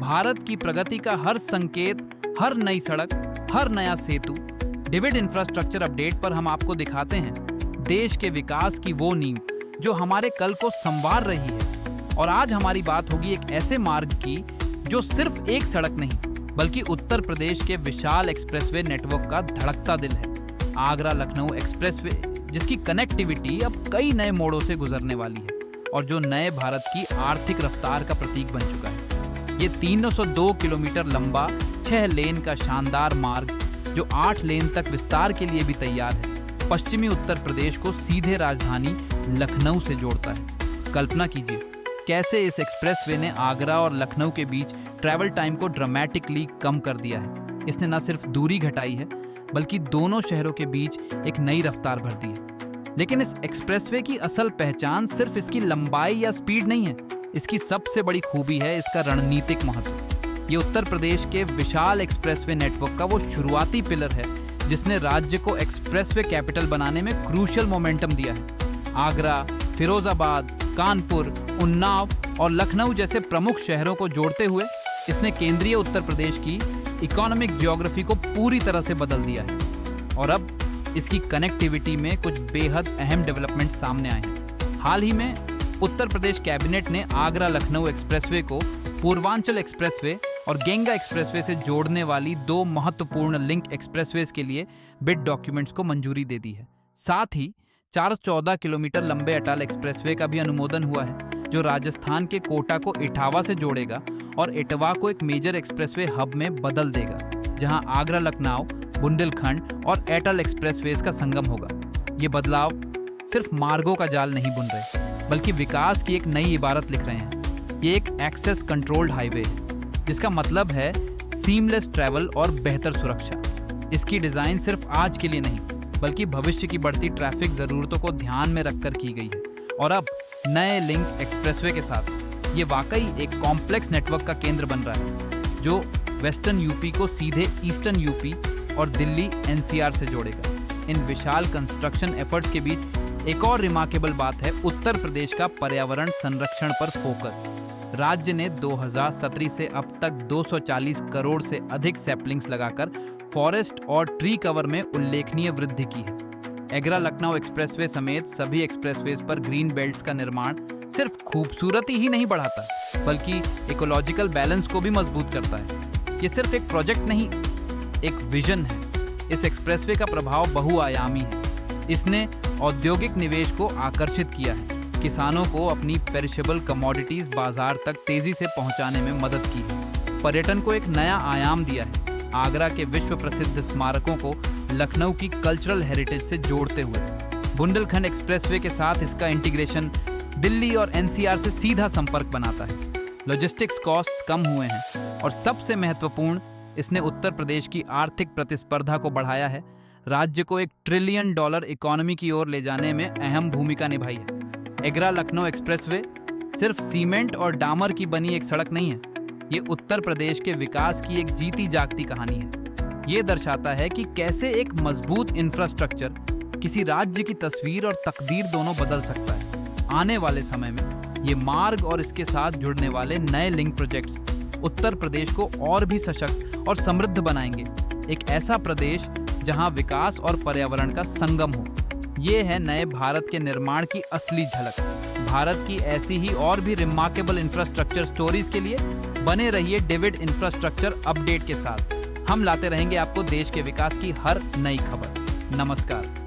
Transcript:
भारत की प्रगति का हर संकेत, हर नई सड़क, हर नया सेतु, डिविड इंफ्रास्ट्रक्चर अपडेट पर हम आपको दिखाते हैं देश के विकास की वो नींव जो हमारे कल को संवार रही है। और आज हमारी बात होगी एक ऐसे मार्ग की जो सिर्फ एक सड़क नहीं बल्कि उत्तर प्रदेश के विशाल एक्सप्रेसवे नेटवर्क का धड़कता दिल है। आगरा लखनऊ एक्सप्रेसवे, जिसकी कनेक्टिविटी अब कई नए मोड़ों से गुजरने वाली है और जो नए भारत की आर्थिक रफ्तार का प्रतीक बन चुका है। ये 302 किलोमीटर लंबा 6 लेन का शानदार मार्ग जो 8 लेन तक विस्तार के लिए भी तैयार है, पश्चिमी उत्तर प्रदेश को सीधे राजधानी लखनऊ से जोड़ता है। कल्पना कीजिए कैसे इस एक्सप्रेसवे ने आगरा और लखनऊ के बीच ट्रैवल टाइम को ड्रामेटिकली कम कर दिया है। इसने न सिर्फ दूरी घटाई है बल्कि दोनों शहरों के बीच एक नई रफ्तार भर दी है। लेकिन इस एक्सप्रेसवे की असल पहचान सिर्फ इसकी लंबाई या स्पीड नहीं है, इसकी सबसे बड़ी खूबी है इसका रणनीतिक महत्व। ये उत्तर प्रदेश के विशाल एक्सप्रेसवे नेटवर्क का वो शुरुआती पिलर है जिसने राज्य को एक्सप्रेसवे कैपिटल बनाने में क्रूशियल मोमेंटम दिया है। आगरा, फिरोजाबाद, कानपुर, उन्नाव और लखनऊ जैसे प्रमुख शहरों को जोड़ते हुए इसने केंद्रीय उत्तर प्रदेश की इकोनॉमिक ज्योग्राफी को पूरी तरह से बदल दिया है। और अब इसकी कनेक्टिविटी में कुछ बेहद अहम डेवलपमेंट सामने आए हैं। हाल ही में उत्तर प्रदेश कैबिनेट ने आगरा लखनऊ एक्सप्रेसवे को पूर्वांचल एक्सप्रेसवे और गेंगा एक्सप्रेसवे से जोड़ने वाली 2 महत्वपूर्ण लिंक एक्सप्रेसवेज के लिए बिड डॉक्यूमेंट्स को मंजूरी दे दी है। साथ ही 414 किलोमीटर लंबे अटल एक्सप्रेसवे का भी अनुमोदन हुआ है जो राजस्थान के कोटा को इटावा से जोड़ेगा और इटावा को एक मेजर एक्सप्रेसवे हब में बदल देगा, जहां आगरा लखनऊ, बुंदेलखंड और एटल एक्सप्रेसवेज का संगम होगा। ये बदलाव सिर्फ मार्गों का जाल नहीं बुन रहे बल्कि विकास की एक नई इबारत लिख रहे हैं। ये एक एक्सेस कंट्रोल्ड हाईवे है जिसका मतलब है सीमलेस ट्रैवल और बेहतर सुरक्षा। इसकी डिजाइन सिर्फ आज के लिए नहीं बल्कि भविष्य की बढ़ती ट्रैफिक जरूरतों को ध्यान में रखकर की गई है। और अब नए लिंक एक्सप्रेसवे के साथ ये वाकई एक कॉम्प्लेक्स नेटवर्क का केंद्र बन रहा है जो वेस्टर्न यूपी को सीधे ईस्टर्न यूपी और दिल्ली एनसीआर से जोड़ेगा। इन विशाल कंस्ट्रक्शन एफर्ट्स के बीच एक और रिमार्केबल बात है उत्तर प्रदेश का पर्यावरण संरक्षण पर फोकस। राज्य ने 2017 से अब तक 240 करोड़ से अधिक सैपलिंग्स लगाकर फॉरेस्ट और ट्री कवर में उल्लेखनीय वृद्धि की है। आगरा लखनऊ एक्सप्रेसवे समेत सभी एक्सप्रेसवेज पर ग्रीन बेल्ट्स का निर्माण सिर्फ खूबसूरती ही नहीं बढ़ाता बल्कि इकोलॉजिकल बैलेंस को भी मजबूत करता है। ये सिर्फ एक प्रोजेक्ट नहीं, एक विजन है। इस एक्सप्रेसवे का प्रभाव बहुआयामी है। इसने औद्योगिक निवेश को आकर्षित किया है, किसानों को अपनी पेरिशेबल कमोडिटीज बाजार तक तेजी से पहुंचाने में मदद की है, पर्यटन को एक नया आयाम दिया है, आगरा के विश्व प्रसिद्ध स्मारकों को लखनऊ की कल्चरल हेरिटेज से जोड़ते हुए। बुंदेलखंड एक्सप्रेसवे के साथ इसका इंटीग्रेशन दिल्ली और एनसीआर से सीधा संपर्क बनाता है। लॉजिस्टिक्स कॉस्ट्स कम हुए हैं और सबसे महत्वपूर्ण, इसने उत्तर प्रदेश की आर्थिक प्रतिस्पर्धा को बढ़ाया है, राज्य को $1 ट्रिलियन इकोनॉमी की ओर ले जाने में अहम भूमिका निभाई है। आगरा लखनऊ एक्सप्रेसवे सिर्फ सीमेंट और डामर की बनी एक सड़क नहीं है, ये उत्तर प्रदेश के विकास की एक जीती जागती कहानी है। ये दर्शाता है कि कैसे एक मजबूत इंफ्रास्ट्रक्चर किसी राज्य की तस्वीर और तकदीर दोनों बदल सकता है। आने वाले समय में ये मार्ग और इसके साथ जुड़ने वाले नए लिंक प्रोजेक्ट्स उत्तर प्रदेश को और भी सशक्त और समृद्ध बनाएंगे। एक ऐसा प्रदेश जहां विकास और पर्यावरण का संगम हो। ये है नए भारत के निर्माण की असली झलक। भारत की ऐसी ही और भी रिमार्केबल इंफ्रास्ट्रक्चर स्टोरीज के लिए बने रहिए डिविड इंफ्रास्ट्रक्चर अपडेट के साथ। हम लाते रहेंगे आपको देश के विकास की हर नई खबर। नमस्कार।